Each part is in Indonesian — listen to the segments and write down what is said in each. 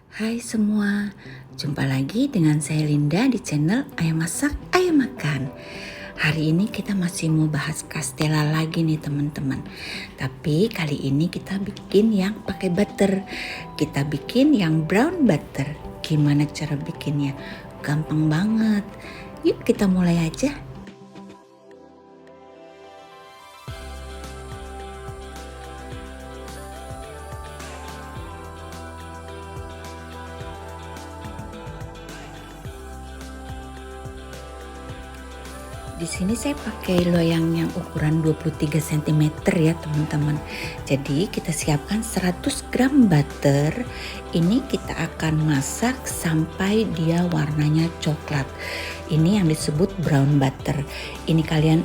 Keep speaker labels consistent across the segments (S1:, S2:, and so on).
S1: Hai semua, jumpa lagi dengan saya Linda di channel Ayam Masak, Ayam Makan. Hari ini kita masih mau bahas castella lagi nih teman-teman. Tapi kali ini kita bikin yang pakai butter. Kita bikin yang brown butter. Gimana cara bikinnya? Gampang banget. Yuk kita mulai aja. Di sini saya pakai loyang yang ukuran 23 cm ya teman-teman. Jadi kita siapkan 100 gram butter. Ini kita akan masak sampai dia warnanya coklat. Ini yang disebut brown butter. Ini kalian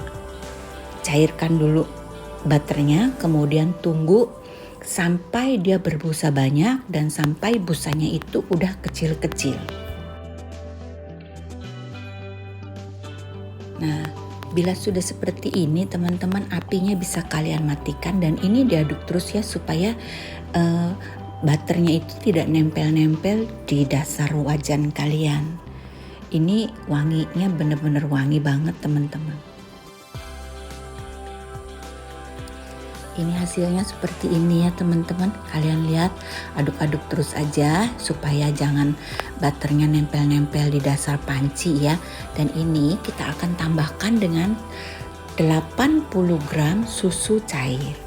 S1: cairkan dulu butternya, kemudian tunggu sampai dia berbusa banyak dan sampai busanya itu udah kecil-kecil. Nah, bila sudah seperti ini teman-teman, apinya bisa kalian matikan dan ini diaduk terus ya supaya butternya itu tidak nempel-nempel di dasar wajan kalian. Ini wanginya bener-bener wangi banget teman-teman. Ini hasilnya seperti ini ya teman-teman. Kalian lihat, aduk-aduk terus aja supaya jangan butternya nempel-nempel di dasar panci ya. Dan ini kita akan tambahkan dengan 80 gram susu cair.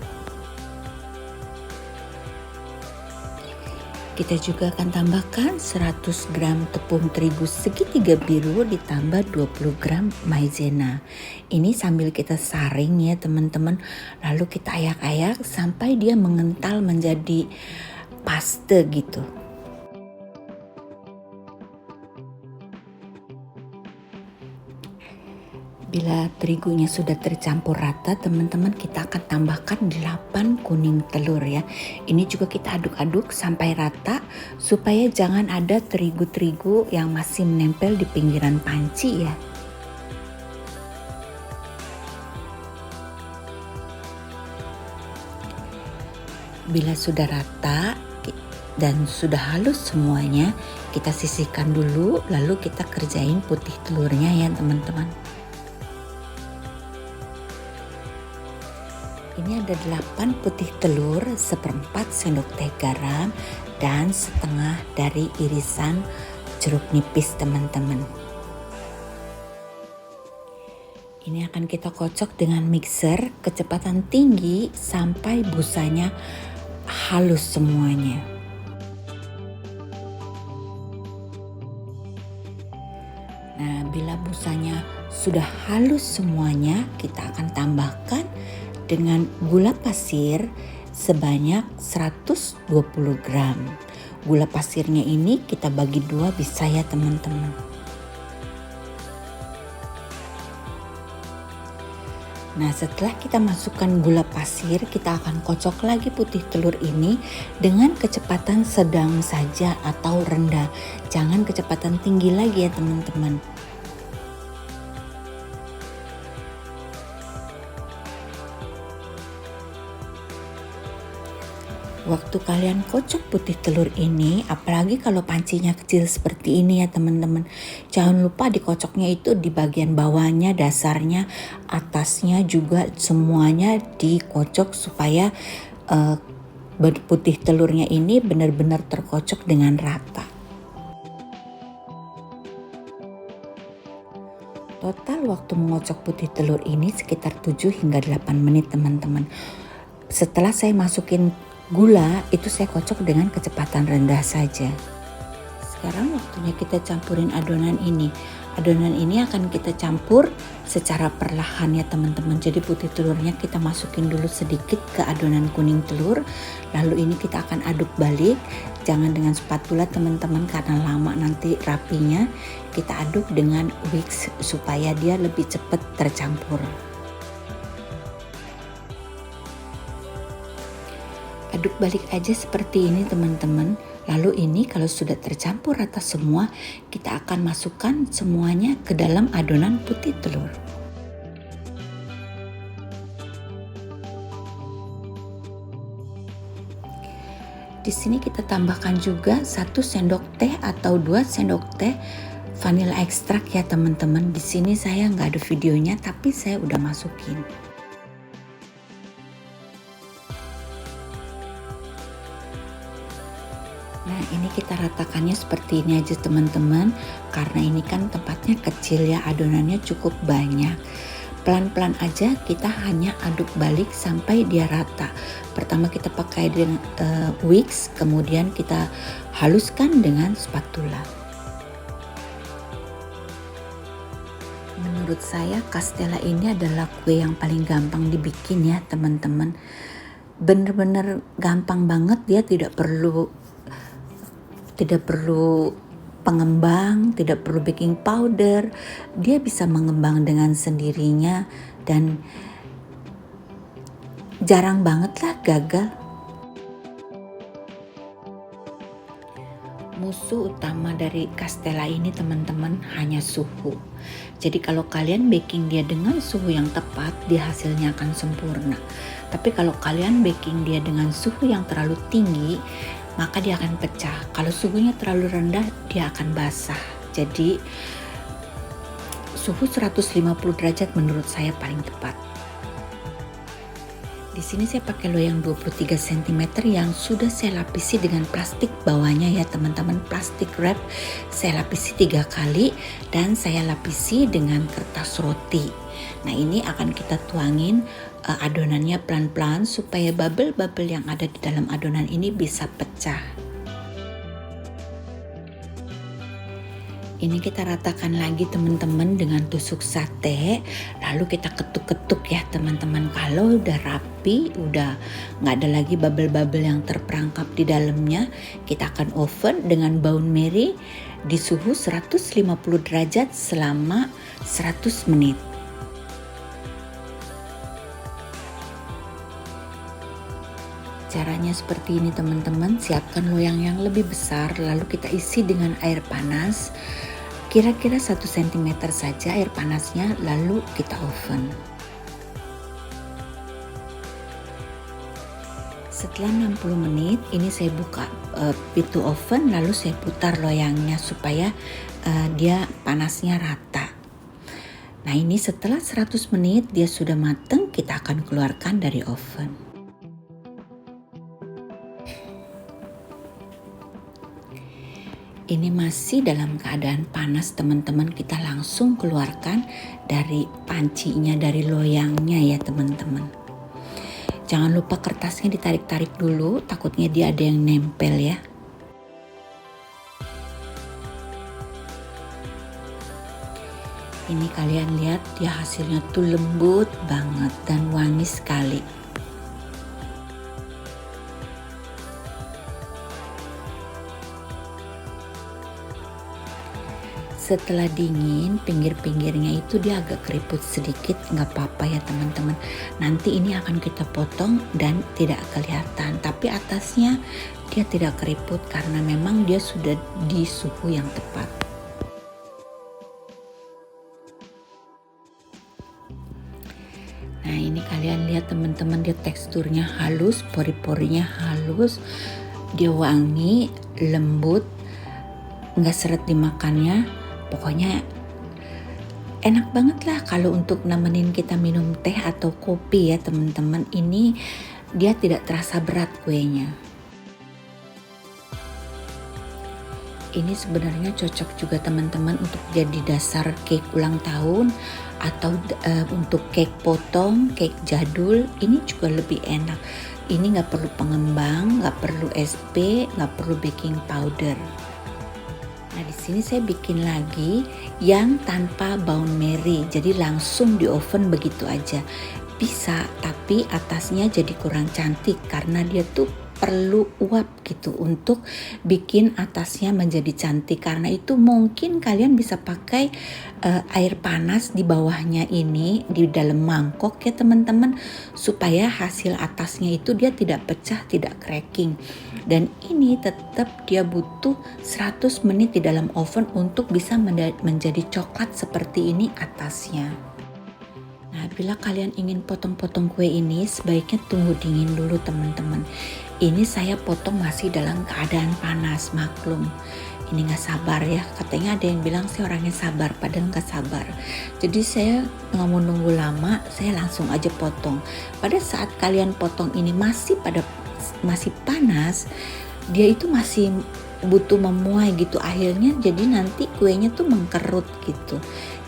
S1: Kita juga akan tambahkan 100 gram tepung terigu segitiga biru ditambah 20 gram maizena. Ini sambil kita saring ya teman-teman. Lalu kita ayak-ayak sampai dia mengental menjadi paste gitu. Bila terigunya sudah tercampur rata teman-teman, kita akan tambahkan 8 kuning telur ya. Ini juga kita aduk-aduk sampai rata supaya jangan ada terigu-terigu yang masih menempel di pinggiran panci ya. Bila sudah rata dan sudah halus semuanya, kita sisihkan dulu lalu kita kerjain putih telurnya ya teman-teman. Ini ada 8 putih telur, 1/4 sendok teh garam, dan setengah dari irisan jeruk nipis teman-teman. Ini akan kita kocok dengan mixer kecepatan tinggi sampai busanya halus semuanya. Nah, bila busanya sudah halus semuanya, kita akan tambahkan dengan gula pasir sebanyak 120 gram. Gula pasirnya ini kita bagi dua bisa ya teman-teman. Nah, setelah kita masukkan gula pasir, kita akan kocok lagi putih telur ini dengan kecepatan sedang saja atau rendah. Jangan kecepatan tinggi lagi ya teman-teman. Waktu kalian kocok putih telur ini, apalagi kalau pancinya kecil seperti ini ya teman-teman, jangan lupa dikocoknya itu di bagian bawahnya, dasarnya, atasnya juga semuanya dikocok supaya putih telurnya ini benar-benar terkocok dengan rata. Total waktu mengocok putih telur ini sekitar 7 hingga 8 menit teman-teman. Setelah saya masukin gula, itu saya kocok dengan kecepatan rendah saja. Sekarang waktunya kita campurin adonan ini. Adonan ini akan kita campur secara perlahan ya teman-teman. Jadi putih telurnya kita masukin dulu sedikit ke adonan kuning telur. Lalu ini kita akan aduk balik. Jangan dengan spatula teman-teman karena lama nanti rapinya. Kita aduk dengan whisk supaya dia lebih cepat tercampur. Aduk balik aja seperti ini teman-teman. Lalu ini kalau sudah tercampur rata semua, kita akan masukkan semuanya ke dalam adonan putih telur. Di sini kita tambahkan juga 1 sendok teh atau 2 sendok teh vanilla ekstrak ya teman-teman. Di sini saya nggak ada videonya tapi saya udah masukin. Nah, ini kita ratakannya seperti ini aja teman-teman. Karena ini kan tempatnya kecil ya, adonannya cukup banyak. Pelan-pelan aja kita hanya aduk balik sampai dia rata. Pertama kita pakai dengan whisk, kemudian kita haluskan dengan spatula. Menurut saya castella ini adalah kue yang paling gampang dibikin ya teman-teman. Bener-bener gampang banget, dia tidak perlu pengembang, tidak perlu baking powder. Dia bisa mengembang dengan sendirinya dan jarang banget lah gagal. Musuh utama dari castella ini teman-teman hanya suhu. Jadi kalau kalian baking dia dengan suhu yang tepat, dia hasilnya akan sempurna. Tapi kalau kalian baking dia dengan suhu yang terlalu tinggi, maka dia akan pecah. Kalau suhunya terlalu rendah, dia akan basah. Jadi suhu 150 derajat menurut saya paling tepat. Di sini saya pakai loyang 23 cm yang sudah saya lapisi dengan plastik bawahnya ya teman-teman, plastik wrap. Saya lapisi 3 kali dan saya lapisi dengan kertas roti. Nah, ini akan kita tuangin adonannya pelan-pelan supaya bubble-bubble yang ada di dalam adonan ini bisa pecah. Ini kita ratakan lagi teman-teman dengan tusuk sate, lalu kita ketuk-ketuk ya teman-teman. Kalau udah rapi, udah nggak ada lagi bubble-bubble yang terperangkap di dalamnya, kita akan oven dengan Baun Marie di suhu 150 derajat selama 100 menit. Caranya seperti ini teman-teman, siapkan loyang yang lebih besar, lalu kita isi dengan air panas, kira-kira 1 cm saja air panasnya, lalu kita oven. Setelah 60 menit, ini saya buka pintu oven, lalu saya putar loyangnya supaya dia panasnya rata. Nah, ini setelah 100 menit dia sudah matang, kita akan keluarkan dari oven. Ini masih dalam keadaan panas teman-teman, kita langsung keluarkan dari pancinya, dari loyangnya ya teman-teman. Jangan lupa kertasnya ditarik-tarik dulu, takutnya dia ada yang nempel ya. Ini kalian lihat dia hasilnya tuh lembut banget dan wangi sekali. Setelah dingin, pinggir-pinggirnya itu dia agak keriput sedikit, nggak apa-apa ya teman-teman. Nanti ini akan kita potong dan tidak kelihatan, tapi atasnya dia tidak keriput karena memang dia sudah di suhu yang tepat. Nah, ini kalian lihat teman-teman, dia teksturnya halus, pori-porinya halus, dia wangi, lembut, nggak seret dimakannya. Pokoknya enak banget lah kalau untuk nemenin kita minum teh atau kopi ya teman-teman. Ini dia tidak terasa berat kuenya. Ini sebenarnya cocok juga teman-teman untuk jadi dasar cake ulang tahun atau untuk cake potong, cake jadul. Ini juga lebih enak. Ini nggak perlu pengembang, nggak perlu SP, nggak perlu baking powder. Nah, di sini saya bikin lagi yang tanpa Baun Marie, jadi langsung di oven begitu aja. Bisa, tapi atasnya jadi kurang cantik karena dia tuh perlu uap gitu untuk bikin atasnya menjadi cantik. Karena itu mungkin kalian bisa pakai air panas di bawahnya ini di dalam mangkok ya teman-teman, supaya hasil atasnya itu dia tidak pecah, tidak cracking. Dan ini tetap dia butuh 100 menit di dalam oven untuk bisa menjadi coklat seperti ini atasnya. Nah, bila kalian ingin potong-potong kue ini, sebaiknya tunggu dingin dulu teman-teman. Ini saya potong masih dalam keadaan panas, maklum. Ini nggak sabar ya, katanya ada yang bilang saya orangnya sabar, padahal nggak sabar. Jadi saya nggak mau nunggu lama, saya langsung aja potong. Pada saat kalian potong ini masih panas, dia itu masih butuh memuai gitu, akhirnya jadi nanti kuenya tuh mengkerut gitu.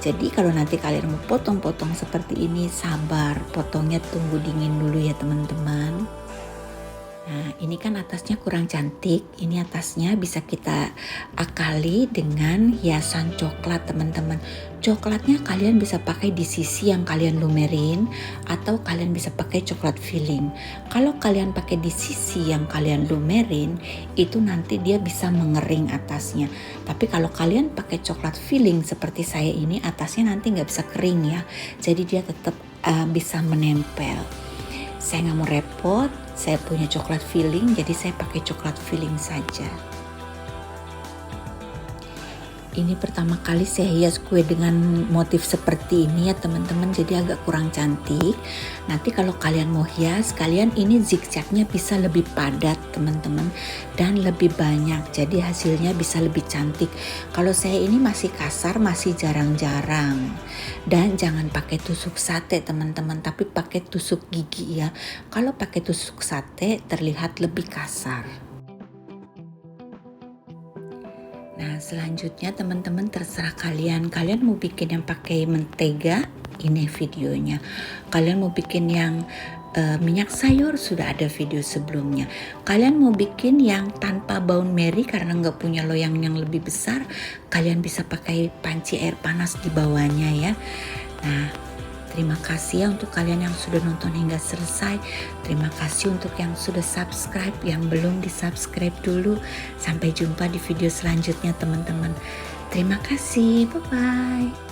S1: Jadi kalau nanti kalian mau potong-potong seperti ini, sabar, potongnya tunggu dingin dulu ya teman-teman. Nah, ini kan atasnya kurang cantik. Ini atasnya bisa kita akali dengan hiasan coklat, teman-teman. Coklatnya kalian bisa pakai di sisi yang kalian lumerin atau kalian bisa pakai coklat filling. Kalau kalian pakai di sisi yang kalian lumerin, itu nanti dia bisa mengering atasnya. Tapi kalau kalian pakai coklat filling seperti saya ini, atasnya nanti nggak bisa kering ya. Jadi dia tetap bisa menempel. Saya nggak mau repot, saya punya coklat filling, jadi saya pakai coklat filling saja. Ini pertama kali saya hias kue dengan motif seperti ini ya teman-teman, jadi agak kurang cantik. Nanti kalau kalian mau hias, kalian ini zigzagnya bisa lebih padat teman-teman dan lebih banyak, jadi hasilnya bisa lebih cantik. Kalau saya ini masih kasar, masih jarang-jarang. Dan jangan pakai tusuk sate teman-teman, tapi pakai tusuk gigi ya. Kalau pakai tusuk sate terlihat lebih kasar. Nah, selanjutnya teman-teman terserah kalian mau bikin yang pakai mentega, ini videonya. Kalian mau bikin yang minyak sayur, sudah ada video sebelumnya. Kalian mau bikin yang tanpa bawang merah karena nggak punya loyang yang lebih besar, kalian bisa pakai panci air panas di bawahnya ya. Nah, terima kasih ya untuk kalian yang sudah nonton hingga selesai. Terima kasih untuk yang sudah subscribe, yang belum di-subscribe dulu. Sampai jumpa di video selanjutnya teman-teman. Terima kasih, bye-bye.